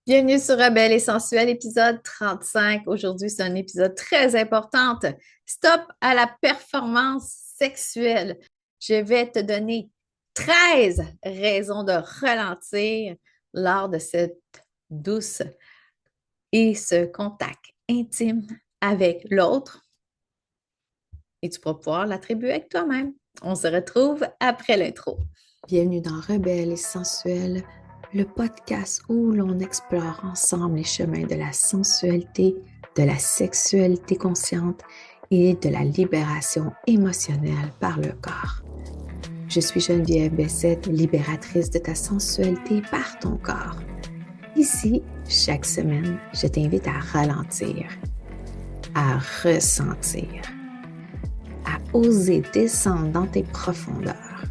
Bienvenue sur Rebelle et Sensuelle, épisode 35. Aujourd'hui, c'est un épisode très important. Stop à la performance sexuelle. Je vais te donner 13 raisons de ralentir lors de cette douce et ce contact intime avec l'autre et tu pourras pouvoir l'attribuer avec toi-même. On se retrouve après l'intro. Bienvenue dans Rebelle et Sensuelle, le podcast où l'on explore ensemble les chemins de la sensualité, de la sexualité consciente et de la libération émotionnelle par le corps. Je suis Geneviève Bessette, libératrice de ta sensualité par ton corps. Ici, chaque semaine, je t'invite à ralentir, à ressentir, à oser descendre dans tes profondeurs.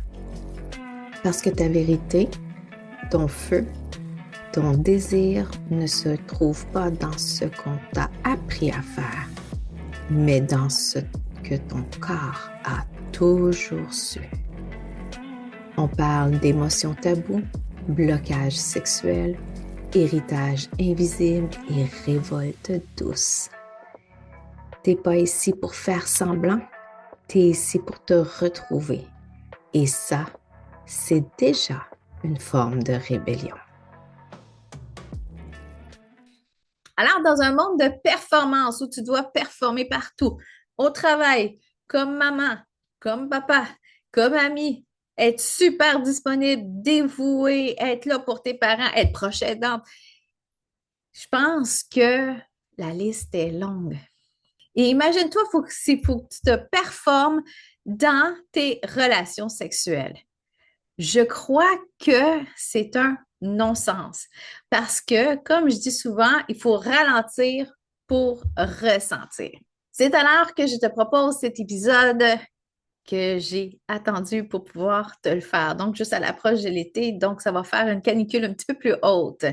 Parce que ta vérité, ton feu, ton désir ne se trouve pas dans ce qu'on t'a appris à faire, mais dans ce que ton corps a toujours su. On parle d'émotions tabous, blocage sexuel, héritage invisible et révolte douce. T'es pas ici pour faire semblant, t'es ici pour te retrouver. Et ça, c'est déjà une forme de rébellion. Alors, dans un monde de performance où tu dois performer partout, au travail, comme maman, comme papa, comme ami, être super disponible, dévoué, être là pour tes parents, être proche aidante, je pense que la liste est longue. Et imagine-toi, il faut que tu te performes dans tes relations sexuelles. Je crois que c'est un non-sens parce que, comme je dis souvent, il faut ralentir pour ressentir. C'est alors que je te propose cet épisode que j'ai attendu pour pouvoir te le faire. Donc, juste à l'approche de l'été, donc ça va faire une canicule un petit peu plus haute.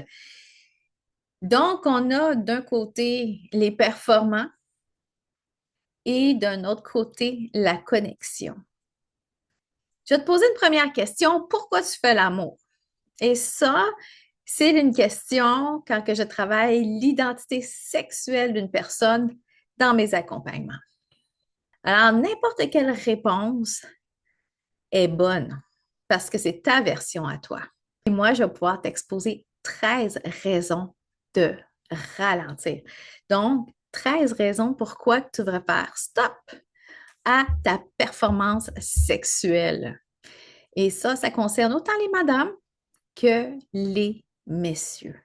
Donc, on a d'un côté les performants et d'un autre côté la connexion. Je vais te poser une première question. Pourquoi tu fais l'amour? Et ça, c'est une question quand que je travaille l'identité sexuelle d'une personne dans mes accompagnements. Alors, n'importe quelle réponse est bonne parce que c'est ta version à toi. Et moi, je vais pouvoir t'exposer 13 raisons de ralentir. Donc, 13 raisons pourquoi tu devrais faire stop à ta performance sexuelle. Et ça concerne autant les madames que les messieurs.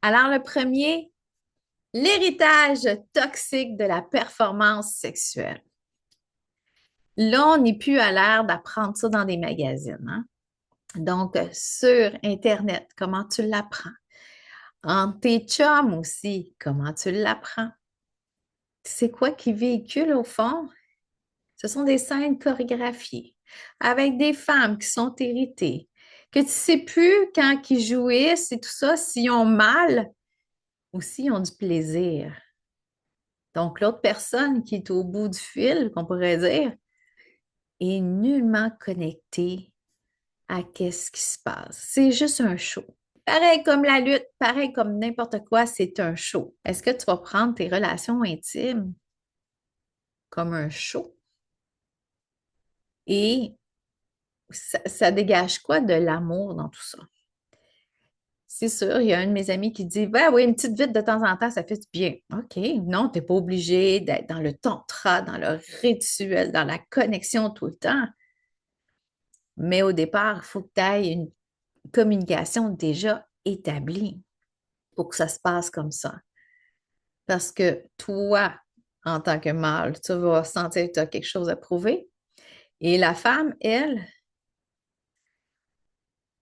Alors, le premier, l'héritage toxique de la performance sexuelle. Là, on n'est plus à l'ère d'apprendre ça dans des magazines, hein? Donc, sur Internet, comment tu l'apprends? En tes chums aussi, comment tu l'apprends? C'est quoi qui véhicule au fond? Ce sont des scènes chorégraphiées avec des femmes qui sont héritées, que tu ne sais plus quand ils jouissent et tout ça, s'ils ont mal ou s'ils ont du plaisir. Donc, l'autre personne qui est au bout du fil, qu'on pourrait dire, est nullement connectée à qu'est-ce qui se passe. C'est juste un show. Pareil comme la lutte, pareil comme n'importe quoi, c'est un show. Est-ce que tu vas prendre tes relations intimes comme un show? Et ça dégage quoi de l'amour dans tout ça? C'est sûr, il y a un de mes amis qui dit, ben oui, une petite vite de temps en temps, ça fait du bien. OK, non, tu n'es pas obligé d'être dans le tantra, dans le rituel, dans la connexion tout le temps. Mais au départ, il faut que tu aies une communication déjà établie pour que ça se passe comme ça. Parce que toi, en tant que mâle, tu vas sentir que tu as quelque chose à prouver. Et la femme, elle,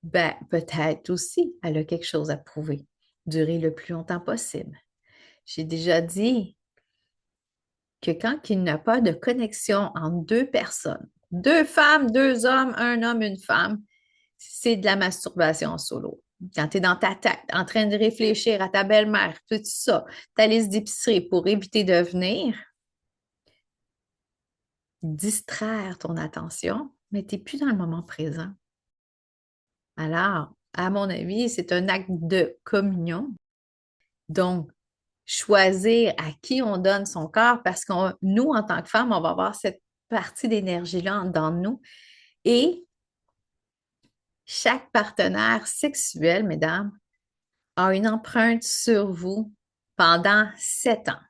ben peut-être aussi, elle a quelque chose à prouver. Durer le plus longtemps possible. J'ai déjà dit que quand il n'y a pas de connexion entre deux personnes, deux femmes, deux hommes, un homme, une femme, c'est de la masturbation en solo. Quand tu es dans ta tête, en train de réfléchir à ta belle-mère, tout ça, ta liste d'épicerie pour éviter de venir, distraire ton attention, mais tu n'es plus dans le moment présent. Alors, à mon avis, c'est un acte de communion Donc, choisir à qui on donne son corps parce que nous, en tant que femmes, on va avoir cette partie d'énergie-là dans nous. Et chaque partenaire sexuel, mesdames, a une empreinte sur vous pendant 7 ans.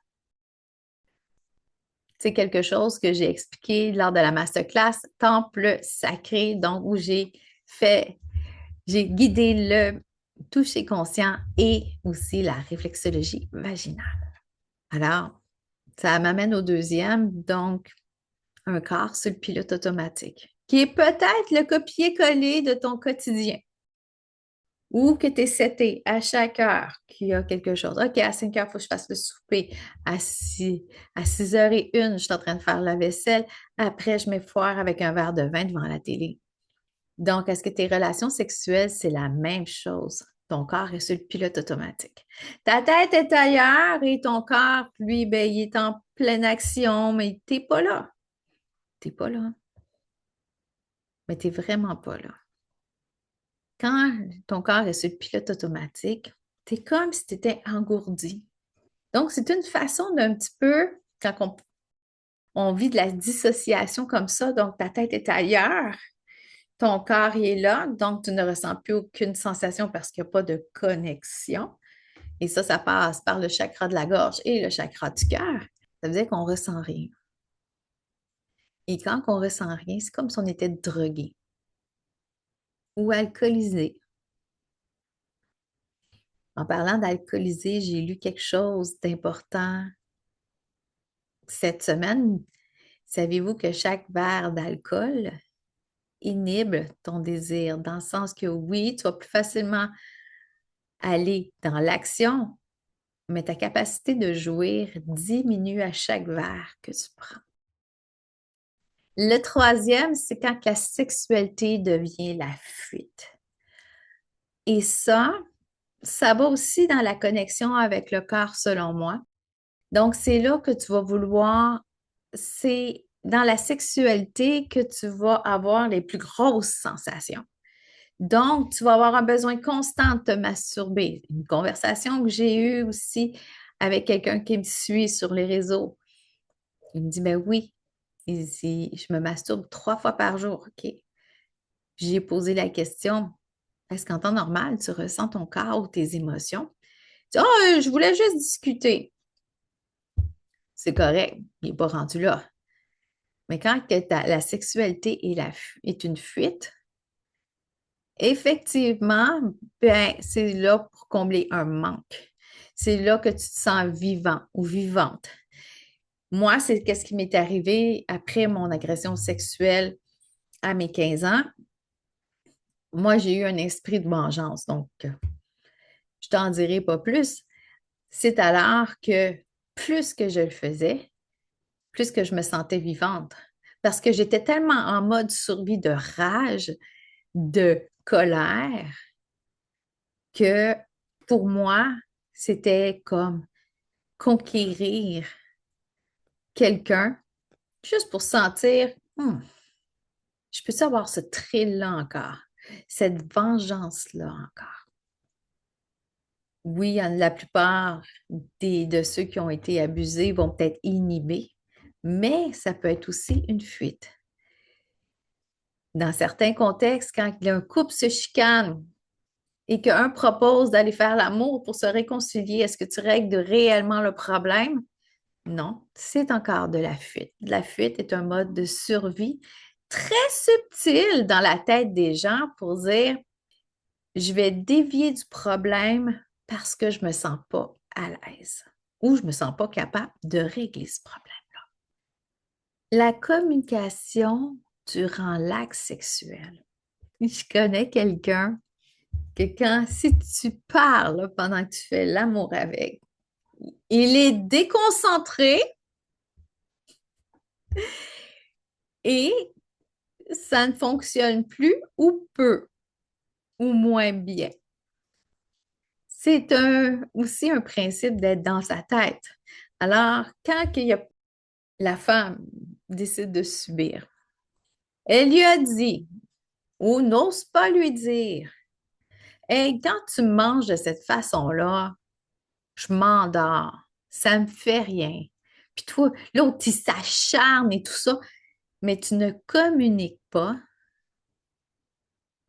C'est quelque chose que j'ai expliqué lors de la masterclass Temple sacré, donc où j'ai guidé le toucher conscient et aussi la réflexologie vaginale. Alors, ça m'amène au deuxième, donc un corps sur le pilote automatique, qui est peut-être le copier-coller de ton quotidien. Ou que tu es seté à chaque heure qu'il y a quelque chose. OK, à 5 heures, il faut que je fasse le souper. À 6h01, je suis en train de faire la vaisselle. Après, je m'effoire avec un verre de vin devant la télé. Donc, est-ce que tes relations sexuelles, c'est la même chose? Ton corps est sur le pilote automatique. Ta tête est ailleurs et ton corps, lui, ben, il est en pleine action, mais tu n'es pas là. Tu n'es pas là. Mais tu n'es vraiment pas là. Quand ton corps est sur le pilote automatique, tu es comme si tu étais engourdi. Donc, c'est une façon d'un petit peu, quand on vit de la dissociation comme ça, donc ta tête est ailleurs, ton corps il est là, donc tu ne ressens plus aucune sensation parce qu'il n'y a pas de connexion. Et ça passe par le chakra de la gorge et le chakra du cœur. Ça veut dire qu'on ne ressent rien. Et quand on ne ressent rien, c'est comme si on était drogué ou alcoolisé. En parlant d'alcoolisé, j'ai lu quelque chose d'important cette semaine. Saviez-vous que chaque verre d'alcool inhibe ton désir, dans le sens que oui, tu vas plus facilement aller dans l'action, mais ta capacité de jouir diminue à chaque verre que tu prends. Le troisième, c'est quand la sexualité devient la fuite. Et ça va aussi dans la connexion avec le corps, selon moi. Donc, c'est là que tu vas vouloir, c'est dans la sexualité que tu vas avoir les plus grosses sensations. Donc, tu vas avoir un besoin constant de te masturber. Une conversation que j'ai eue aussi avec quelqu'un qui me suit sur les réseaux. Il me dit, ben oui, je me masturbe 3 fois par jour. OK. J'ai posé la question, est-ce qu'en temps normal, tu ressens ton corps ou tes émotions? Tu dis, oh, je voulais juste discuter. C'est correct, il n'est pas rendu là. Mais quand la sexualité est une fuite, effectivement, ben, c'est là pour combler un manque. C'est là que tu te sens vivant ou vivante. Moi, c'est qu'est-ce qui m'est arrivé après mon agression sexuelle à mes 15 ans. Moi, j'ai eu un esprit de vengeance, donc je t'en dirai pas plus. C'est alors que plus que je le faisais, plus que je me sentais vivante. Parce que j'étais tellement en mode survie de rage, de colère, que pour moi, c'était comme conquérir quelqu'un juste pour sentir, je peux avoir ce thrill-là encore, cette vengeance-là encore. Oui, la plupart de ceux qui ont été abusés vont peut-être inhiber, mais ça peut être aussi une fuite. Dans certains contextes, quand un couple se chicane et qu'un propose d'aller faire l'amour pour se réconcilier, est-ce que tu règles réellement le problème? Non, c'est encore de la fuite. La fuite est un mode de survie très subtil dans la tête des gens pour dire, je vais dévier du problème parce que je ne me sens pas à l'aise ou je ne me sens pas capable de régler ce problème-là. La communication durant l'acte sexuel. Je connais quelqu'un que si tu parles pendant que tu fais l'amour avec, il est déconcentré et ça ne fonctionne plus ou peu ou moins bien. C'est aussi un principe d'être dans sa tête. Alors, quand la femme décide de subir, elle lui a dit ou n'ose pas lui dire, hey, quand tu manges de cette façon-là, je m'endors, ça me fait rien. Puis toi, l'autre, il s'acharne et tout ça, mais tu ne communiques pas.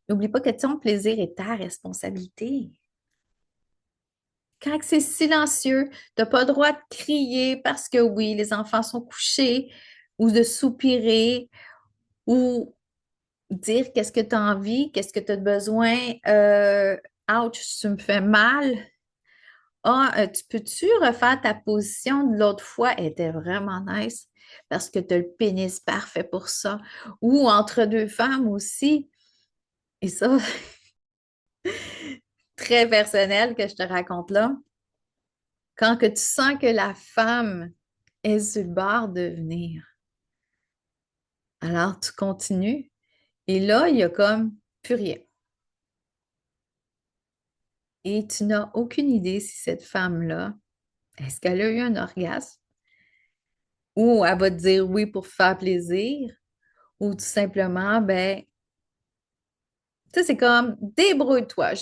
N'oublie pas que ton plaisir est ta responsabilité. Quand c'est silencieux, tu n'as pas le droit de crier parce que oui, les enfants sont couchés ou de soupirer ou dire qu'est-ce que tu as envie, qu'est-ce que tu as besoin. Ouch, tu me fais mal. Ah, tu peux-tu refaire ta position de l'autre fois? Elle était vraiment nice parce que tu as le pénis parfait pour ça. Ou entre deux femmes aussi. Et ça, très personnel que je te raconte là. Quand que tu sens que la femme est sur le bord de venir, alors tu continues. Et là, il y a comme plus rien. Et tu n'as aucune idée si cette femme-là, est-ce qu'elle a eu un orgasme? Ou elle va te dire oui pour faire plaisir? Ou tout simplement, ben, ça, c'est comme débrouille-toi,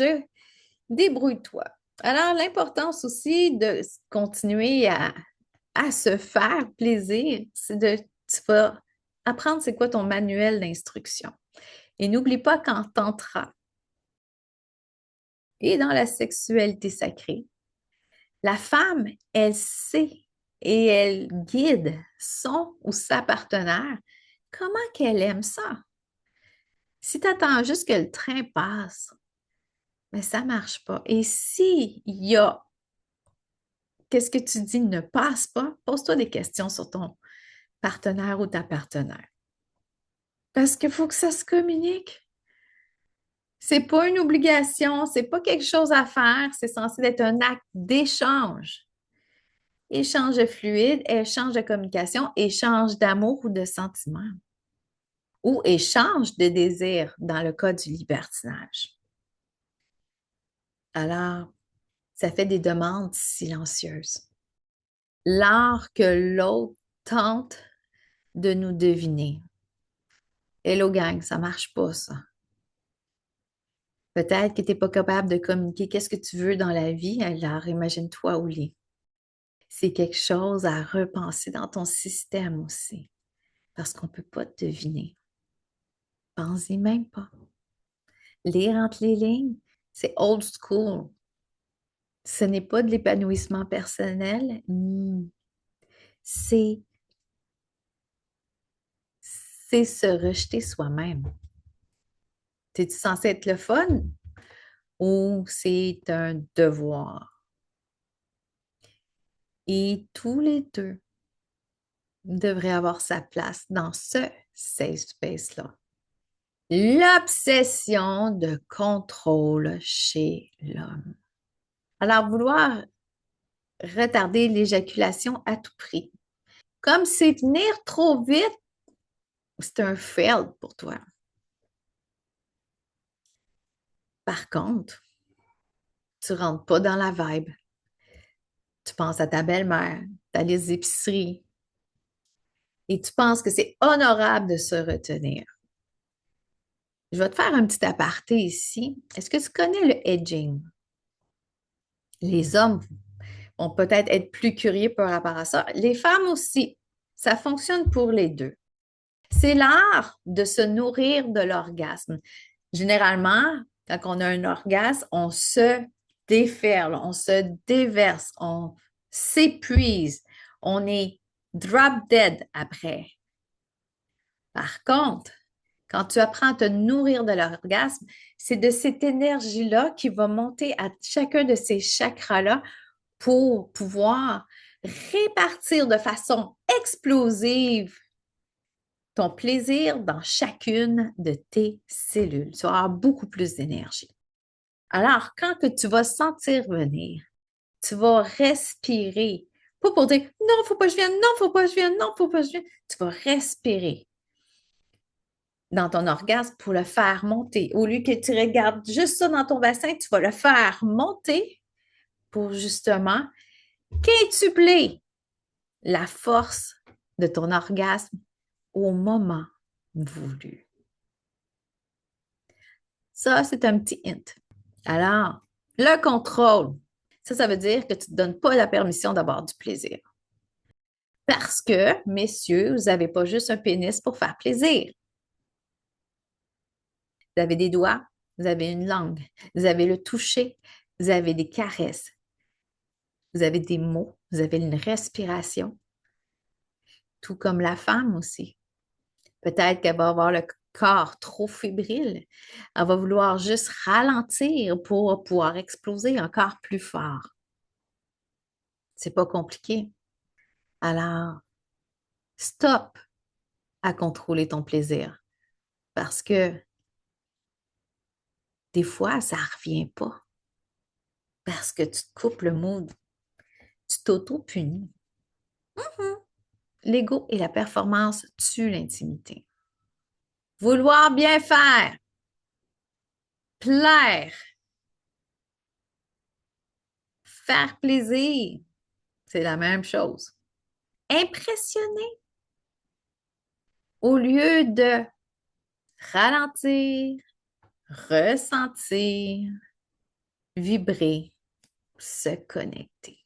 débrouille-toi. Alors, l'importance aussi de continuer à se faire plaisir, c'est de, tu vas apprendre c'est quoi ton manuel d'instruction. Et n'oublie pas qu'en tantra et dans la sexualité sacrée, la femme, elle sait et elle guide son ou sa partenaire comment qu'elle aime ça. Si tu attends juste que le train passe, mais ça ne marche pas. Et s'il y a qu'est-ce que tu dis ne passe pas, pose-toi des questions sur ton partenaire ou ta partenaire. Parce qu'il faut que ça se communique. C'est pas une obligation, c'est pas quelque chose à faire, c'est censé être un acte d'échange. Échange fluide, échange de communication, échange d'amour ou de sentiments, ou échange de désir dans le cas du libertinage. Alors, ça fait des demandes silencieuses. L'art que l'autre tente de nous deviner. Hello gang, ça marche pas ça. Peut-être que tu n'es pas capable de communiquer qu'est-ce que tu veux dans la vie, alors imagine-toi au lit. C'est quelque chose à repenser dans ton système aussi, parce qu'on ne peut pas te deviner. Pense-y même pas. Lire entre les lignes, c'est old school. Ce n'est pas de l'épanouissement personnel, c'est se rejeter soi-même. Es-tu censé être le fun ou c'est un devoir? Et tous les deux devraient avoir sa place dans ce safe space-là. L'obsession de contrôle chez l'homme. Alors, vouloir retarder l'éjaculation à tout prix. Comme c'est venir trop vite, c'est un fail pour toi. Par contre, tu rentres pas dans la vibe. Tu penses à ta belle-mère, ta liste d'épicerie, et tu penses que c'est honorable de se retenir. Je vais te faire un petit aparté ici. Est-ce que tu connais le edging? Les hommes vont peut-être être plus curieux par rapport à ça. Les femmes aussi. Ça fonctionne pour les deux. C'est l'art de se nourrir de l'orgasme. Généralement, quand on a un orgasme, on se déferle, on se déverse, on s'épuise, on est drop dead après. Par contre, quand tu apprends à te nourrir de l'orgasme, c'est de cette énergie-là qui va monter à chacun de ces chakras-là pour pouvoir répartir de façon explosive ton plaisir dans chacune de tes cellules. Tu vas avoir beaucoup plus d'énergie. Alors, quand que tu vas sentir venir, tu vas respirer. Pas pour dire non, faut pas que je vienne, non, faut pas que je vienne, non, faut pas que je vienne. Tu vas respirer dans ton orgasme pour le faire monter. Au lieu que tu regardes juste ça dans ton bassin, tu vas le faire monter pour justement quintupler la force de ton orgasme au moment voulu. Ça, c'est un petit hint. Alors, le contrôle, Ça veut dire que tu ne te donnes pas la permission d'avoir du plaisir. Parce que, messieurs, vous n'avez pas juste un pénis pour faire plaisir. Vous avez des doigts, vous avez une langue, vous avez le toucher, vous avez des caresses, vous avez des mots, vous avez une respiration, tout comme la femme aussi. Peut-être qu'elle va avoir le corps trop fébrile. Elle va vouloir juste ralentir pour pouvoir exploser encore plus fort. C'est pas compliqué. Alors, stop à contrôler ton plaisir parce que des fois, ça ne revient pas parce que tu te coupes le mood, tu t'auto-punis. L'ego et la performance tuent l'intimité. Vouloir bien faire, plaire, faire plaisir, c'est la même chose. Impressionner au lieu de ralentir, ressentir, vibrer, se connecter.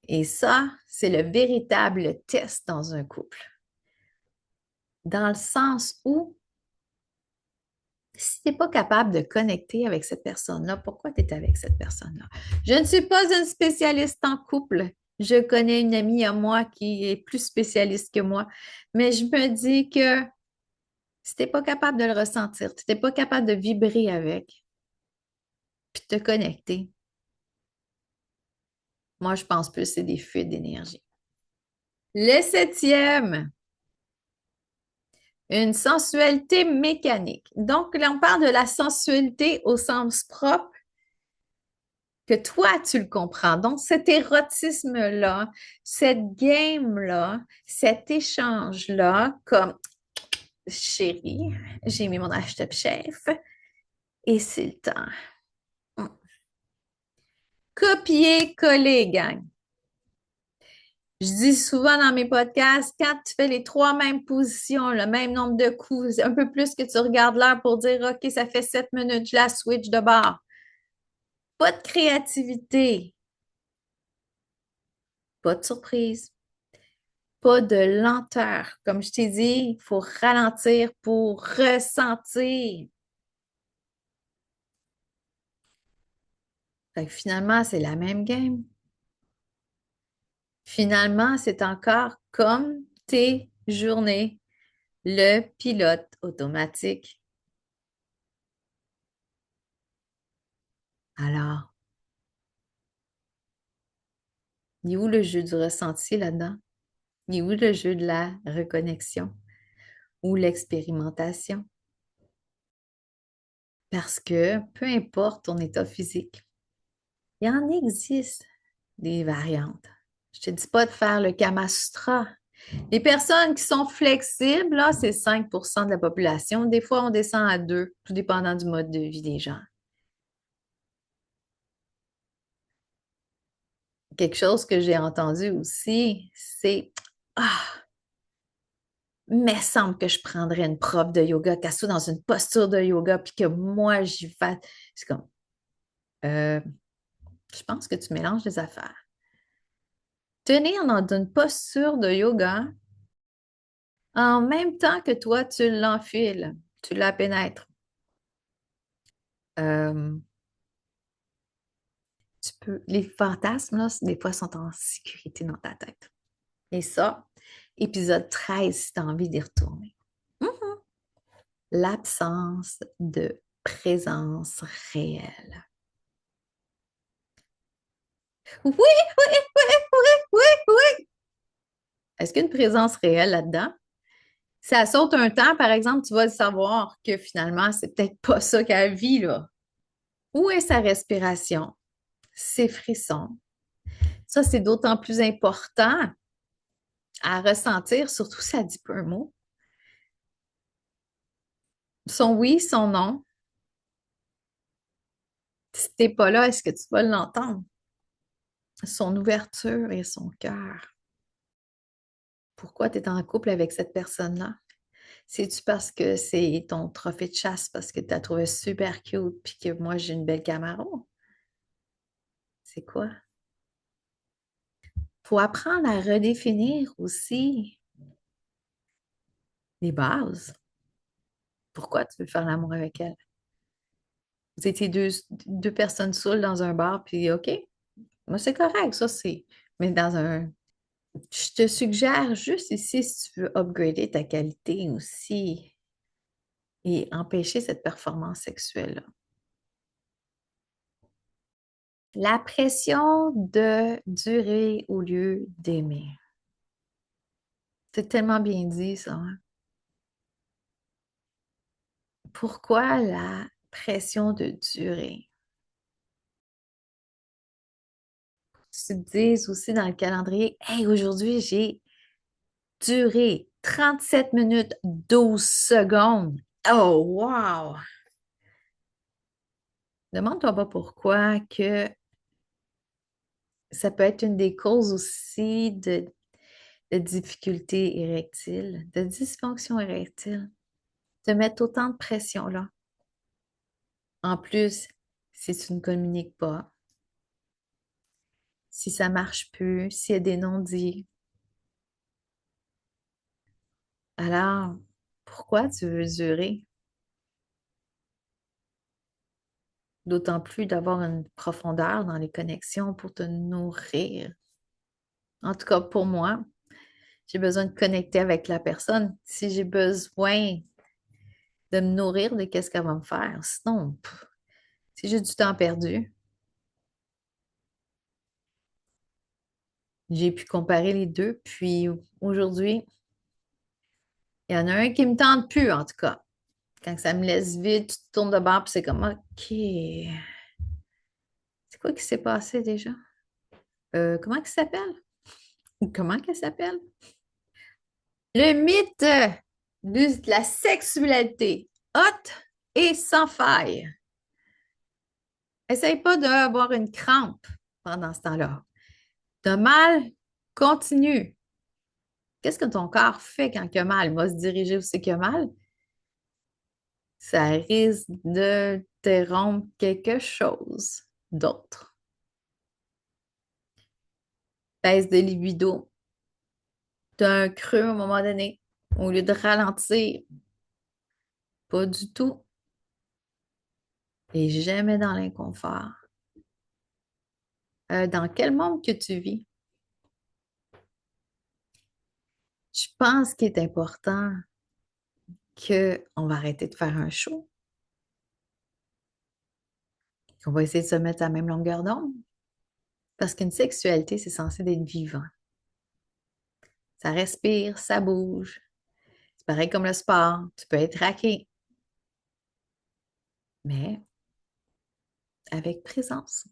Et ça, c'est le véritable test dans un couple. Dans le sens où, si tu n'es pas capable de connecter avec cette personne-là, pourquoi tu es avec cette personne-là? Je ne suis pas une spécialiste en couple. Je connais une amie à moi qui est plus spécialiste que moi, mais je me dis que si tu n'es pas capable de le ressentir, tu n'es pas capable de vibrer avec, puis de te connecter, moi, je pense plus que c'est des fuites d'énergie. Le septième, une sensualité mécanique. Donc, là, on parle de la sensualité au sens propre, que toi, tu le comprends. Donc, cet érotisme-là, cette game-là, cet échange-là, comme chérie, j'ai mis mon hashtag chef et c'est le temps. Copier-coller, gang. Je dis souvent dans mes podcasts, quand tu fais les trois mêmes positions, le même nombre de coups, un peu plus que tu regardes l'heure pour dire, OK, ça fait 7 minutes, je la switch de bord. Pas de créativité, pas de surprise, pas de lenteur. Comme je t'ai dit, il faut ralentir pour ressentir. Fait que finalement, c'est la même game. Finalement, c'est encore comme tes journées, le pilote automatique. Alors, il est où le jeu du ressenti là-dedans? Il est où le jeu de la reconnexion ou l'expérimentation? Parce que peu importe ton état physique, il y en existe des variantes. Je ne te dis pas de faire le Kama Sutra. Les personnes qui sont flexibles, là, c'est 5% de la population. Des fois, on descend à 2, tout dépendant du mode de vie des gens. Quelque chose que j'ai entendu aussi, c'est Ah, mais semble que je prendrais une prof de yoga, qu'elle soit dans une posture de yoga, puis que moi, j'y fasse. C'est comme, euh, je pense que tu mélanges les affaires. Tenir dans une posture de yoga en même temps que toi, tu l'enfiles, tu la pénètres. Euh, les fantasmes, là, des fois, sont en sécurité dans ta tête. Et ça, épisode 13, si tu as envie d'y retourner. Mhm. L'absence de présence réelle. Oui, oui, oui, oui, oui, oui. Est-ce qu'il y a une présence réelle là-dedans? Si ça saute un temps, par exemple, tu vas savoir que finalement, c'est peut-être pas ça qu'elle vit, là. Où est sa respiration? Ses frissons. Ça, c'est d'autant plus important à ressentir, surtout si ça dit pas un mot. Son oui, son non. Si t'es pas là, est-ce que tu vas l'entendre? Son ouverture et son cœur. Pourquoi tu es en couple avec cette personne-là? C'est-tu parce que c'est ton trophée de chasse parce que tu as trouvé super cute puis que moi j'ai une belle Camaro? C'est quoi? Faut apprendre à redéfinir aussi les bases. Pourquoi tu veux faire l'amour avec elle? Vous étiez deux personnes saoules dans un bar, puis OK, moi c'est correct, ça c'est. Mais dans un. Je te suggère juste ici, si tu veux upgrader ta qualité aussi et empêcher cette performance sexuelle-là. La pression de durer au lieu d'aimer. C'est tellement bien dit, ça, hein? Pourquoi la pression de durer? Tu te dises aussi dans le calendrier, hey, aujourd'hui, j'ai duré 37 minutes 12 secondes. Oh, wow! Demande-toi pas pourquoi que ça peut être une des causes aussi de difficultés érectiles, de dysfonction érectile, de mettre autant de pression là. En plus, si tu ne communiques pas, si ça marche plus, s'il y a des non-dits, alors pourquoi tu veux durer? D'autant plus d'avoir une profondeur dans les connexions pour te nourrir. En tout cas, pour moi, j'ai besoin de connecter avec la personne. Si j'ai besoin de me nourrir de qu'est-ce qu'elle va me faire, sinon, c'est juste du temps perdu. J'ai pu comparer les deux, puis aujourd'hui, il y en a un qui me tente plus, en tout cas. Quand ça me laisse vide, tu te tournes de bord, puis c'est comme, OK, c'est quoi qui s'est passé déjà? Comment il s'appelle? Comment qu'elle s'appelle? Le mythe de la sexualité haute et sans faille. Essaye pas d'avoir une crampe pendant ce temps-là. T'as mal, continue. Qu'est-ce que ton corps fait quand il a mal? Il va se diriger où c'est qu'il a mal. Ça risque de t'interrompre quelque chose d'autre. Baisse de libido. T'as un creux à un moment donné. Au lieu de ralentir, pas du tout. Et jamais dans l'inconfort. Dans quel monde que tu vis? Je pense qu'il est important qu'on va arrêter de faire un show, qu'on va essayer de se mettre à la même longueur d'onde. Parce qu'une sexualité, c'est censé être vivant. Ça respire, ça bouge. C'est pareil comme le sport. Tu peux être raqué, mais avec présence.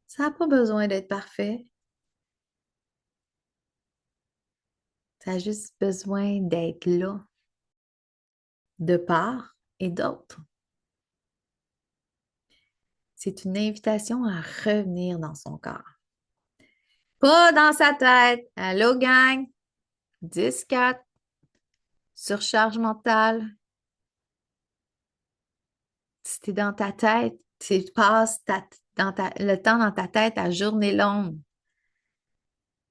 Ça n'a pas besoin d'être parfait. Ça a juste besoin d'être là, de part et d'autre. C'est une invitation à revenir dans son corps. Pas dans sa tête. Allô, gang? 10-4. Surcharge mentale. Si tu es dans ta tête, tu passes le temps dans ta tête à journée longue.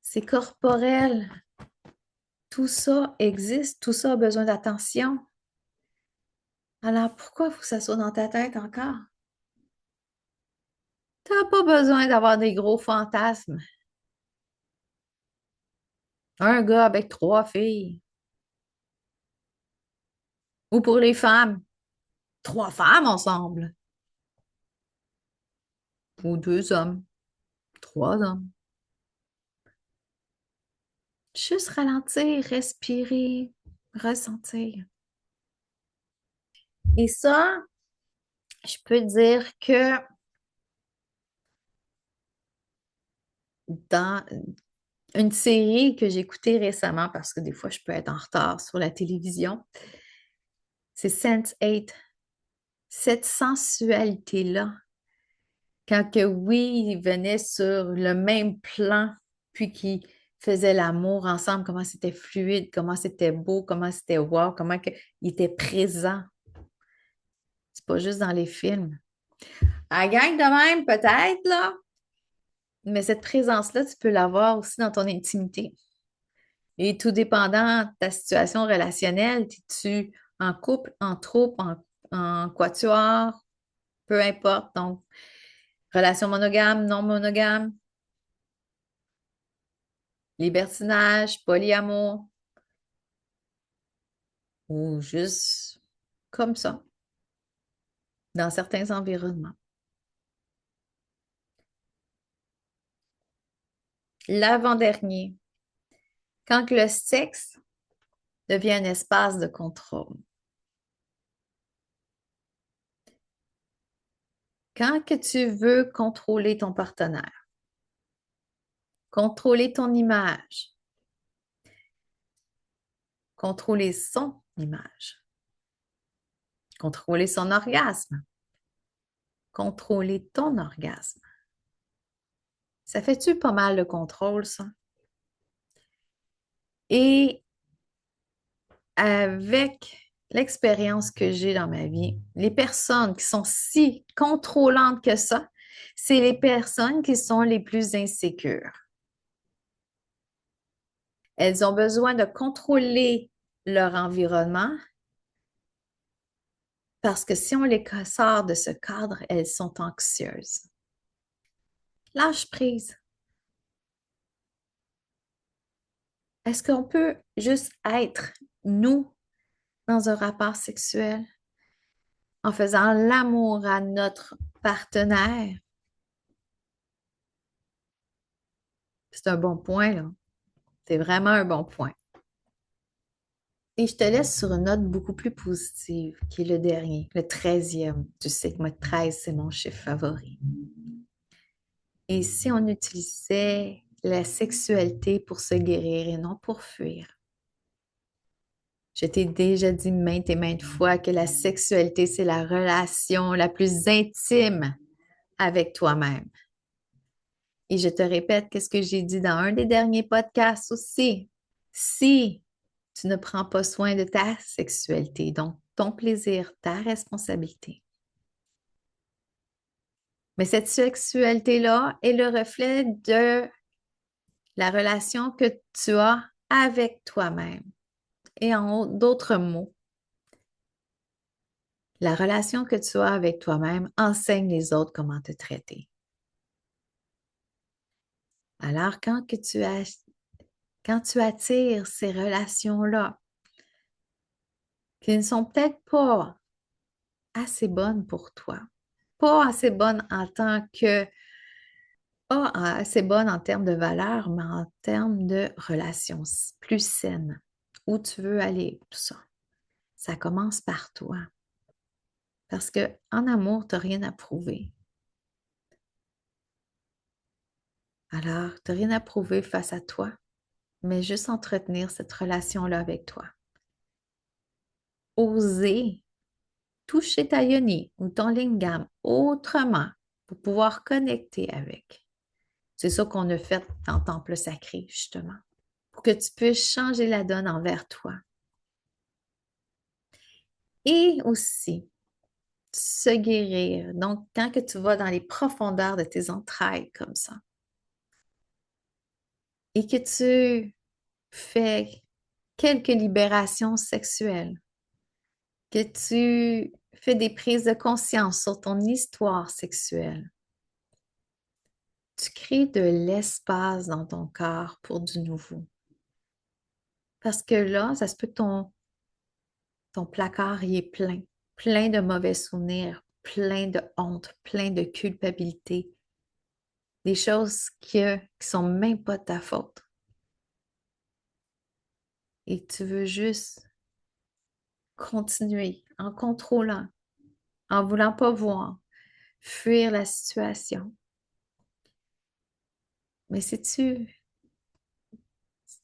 C'est corporel. Tout ça existe, tout ça a besoin d'attention. Alors pourquoi il faut que ça soit dans ta tête encore? Tu n'as pas besoin d'avoir des gros fantasmes. Un gars avec 3 filles. Ou pour les femmes, 3 femmes ensemble. Ou 2 hommes, 3 hommes. Juste ralentir, respirer, ressentir. Et ça, je peux dire que dans une série que j'ai écoutée récemment, parce que des fois, je peux être en retard sur la télévision, c'est Sense8. Cette sensualité-là, quand que oui, il venait sur le même plan, puis qu'il faisaient l'amour ensemble, comment c'était fluide, comment c'était beau, comment c'était wow, comment ils étaient présents. C'est pas juste dans les films. À la gang de même, peut-être, là, mais cette présence-là, tu peux l'avoir aussi dans ton intimité. Et tout dépendant de ta situation relationnelle, es-tu en couple, en troupe, en quatuor, peu importe. Donc, relation monogame, non monogame, libertinage, polyamour, ou juste comme ça, dans certains environnements. L'avant-dernier, quand que le sexe devient un espace de contrôle. Quand que tu veux contrôler ton partenaire, contrôler ton image, contrôler son image, contrôler son orgasme, contrôler ton orgasme. Ça fait-tu pas mal de contrôle, ça? Et avec l'expérience que j'ai dans ma vie, les personnes qui sont si contrôlantes que ça, c'est les personnes qui sont les plus insécures. Elles ont besoin de contrôler leur environnement parce que si on les sort de ce cadre, elles sont anxieuses. Lâche prise. Est-ce qu'on peut juste être nous dans un rapport sexuel en faisant l'amour à notre partenaire? C'est un bon point, là. C'est vraiment un bon point. Et je te laisse sur une note beaucoup plus positive, qui est le dernier, le 13e. Tu sais que moi, 13, c'est mon chiffre favori. Et si on utilisait la sexualité pour se guérir et non pour fuir? Je t'ai déjà dit maintes et maintes fois que la sexualité, c'est la relation la plus intime avec toi-même. Et je te répète qu'est-ce que j'ai dit dans un des derniers podcasts aussi. Si tu ne prends pas soin de ta sexualité, donc ton plaisir, ta responsabilité, mais cette sexualité-là est le reflet de la relation que tu as avec toi-même. Et en d'autres mots, la relation que tu as avec toi-même enseigne les autres comment te traiter. Alors, quand tu attires ces relations-là, qui ne sont peut-être pas assez bonnes pour toi, pas assez bonnes en tant que, pas assez bonnes en termes de valeur, mais en termes de relations plus saines, où tu veux aller, tout ça. Ça commence par toi. Parce que en amour, tu n'as rien à prouver. Alors, tu n'as rien à prouver face à toi, mais juste entretenir cette relation-là avec toi. Oser toucher ta yoni ou ton lingam autrement pour pouvoir connecter avec. C'est ça qu'on a fait en temple sacré, justement, pour que tu puisses changer la donne envers toi. Et aussi, se guérir. Donc, quand que tu vas dans les profondeurs de tes entrailles comme ça, et que tu fais quelques libérations sexuelles, que tu fais des prises de conscience sur ton histoire sexuelle, tu crées de l'espace dans ton corps pour du nouveau. Parce que là, ça se peut que ton placard y est plein, plein de mauvais souvenirs, plein de honte, plein de culpabilité, des choses qui sont même pas de ta faute. Et tu veux juste continuer en contrôlant, en voulant pas voir, fuir la situation. Mais si tu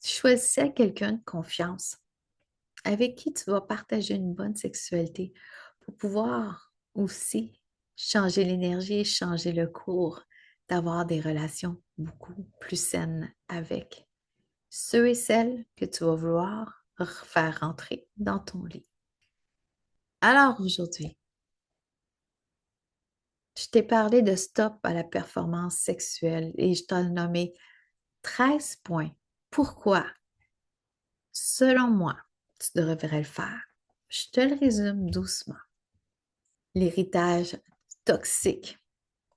choisissais quelqu'un de confiance, avec qui tu vas partager une bonne sexualité pour pouvoir aussi changer l'énergie, changer le cours, d'avoir des relations beaucoup plus saines avec. ceux et celles que tu vas vouloir faire rentrer dans ton lit. Alors aujourd'hui, je t'ai parlé de stop à la performance sexuelle et je t'en ai nommé 13 points. Pourquoi, selon moi, tu devrais le faire? Je te le résume doucement. L'héritage toxique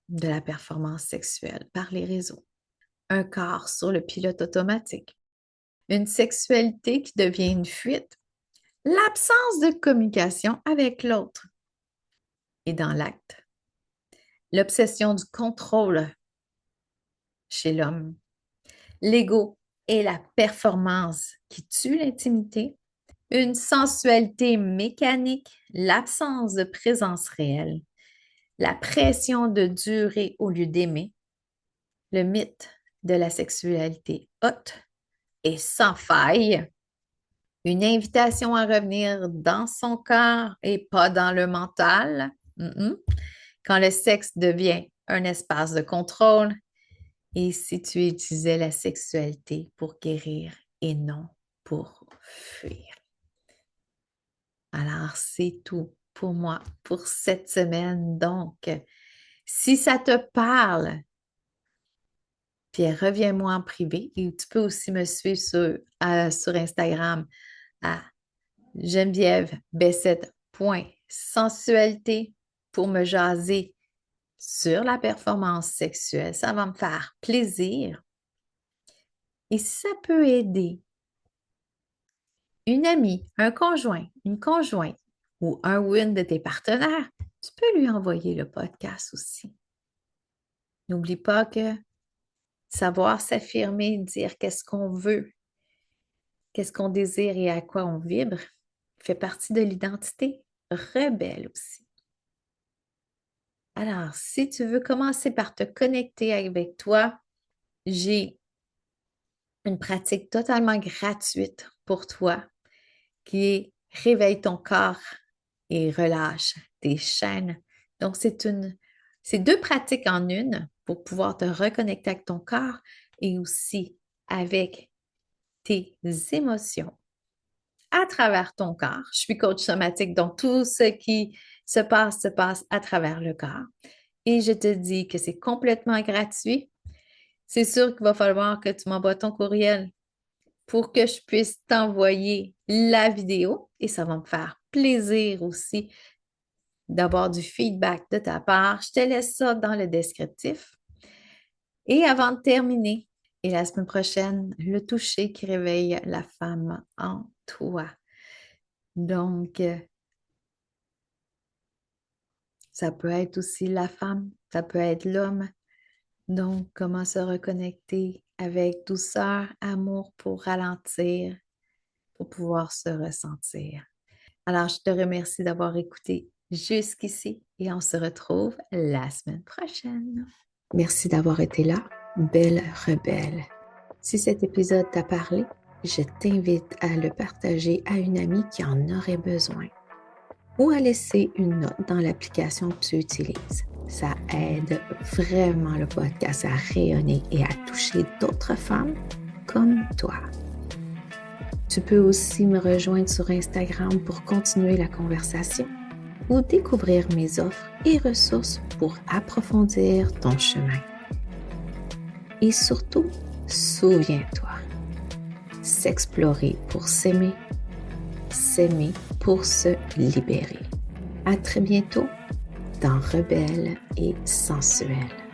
de la performance sexuelle par les réseaux. Un corps sur le pilote automatique. Une sexualité qui devient une fuite. L'absence de communication avec l'autre. Et dans l'acte, l'obsession du contrôle chez l'homme. L'ego et la performance qui tue l'intimité. Une sensualité mécanique, l'absence de présence réelle. La pression de durer au lieu d'aimer. Le mythe de la sexualité haute et sans faille. Une invitation à revenir dans son corps et pas dans le mental. Quand le sexe devient un espace de contrôle et si tu utilisais la sexualité pour guérir et non pour fuir. Alors, c'est tout pour moi pour cette semaine. Donc, si ça te parle, puis reviens-moi en privé et tu peux aussi me suivre sur Instagram à genevièvebessette.sensualité pour me jaser sur la performance sexuelle. Ça va me faire plaisir. Et si ça peut aider une amie, un conjoint, une conjointe ou un ou une de tes partenaires, tu peux lui envoyer le podcast aussi. N'oublie pas que savoir s'affirmer, dire qu'est-ce qu'on veut, qu'est-ce qu'on désire et à quoi on vibre, fait partie de l'identité rebelle aussi. Alors, si tu veux commencer par te connecter avec toi, j'ai une pratique totalement gratuite pour toi qui est Réveille ton corps et relâche tes chaînes. Donc, c'est deux pratiques en une pour pouvoir te reconnecter avec ton corps et aussi avec tes émotions à travers ton corps. Je suis coach somatique, donc tout ce qui se passe à travers le corps. Et je te dis que c'est complètement gratuit. C'est sûr qu'il va falloir que tu m'envoies ton courriel pour que je puisse t'envoyer la vidéo et ça va me faire plaisir aussi d'avoir du feedback de ta part. Je te laisse ça dans le descriptif. Et avant de terminer, et la semaine prochaine, le toucher qui réveille la femme en toi. Donc, ça peut être aussi la femme, ça peut être l'homme. Donc, comment se reconnecter avec douceur, amour pour ralentir, pour pouvoir se ressentir. Alors, je te remercie d'avoir écouté jusqu'ici et on se retrouve la semaine prochaine. Merci d'avoir été là, belle rebelle. Si cet épisode t'a parlé, je t'invite à le partager à une amie qui en aurait besoin ou à laisser une note dans l'application que tu utilises. Ça aide vraiment le podcast à rayonner et à toucher d'autres femmes comme toi. Tu peux aussi me rejoindre sur Instagram pour continuer la conversation ou découvrir mes offres et ressources pour approfondir ton chemin. Et surtout, souviens-toi, s'explorer pour s'aimer pour se libérer. À très bientôt dans Rebelle et sensuelle.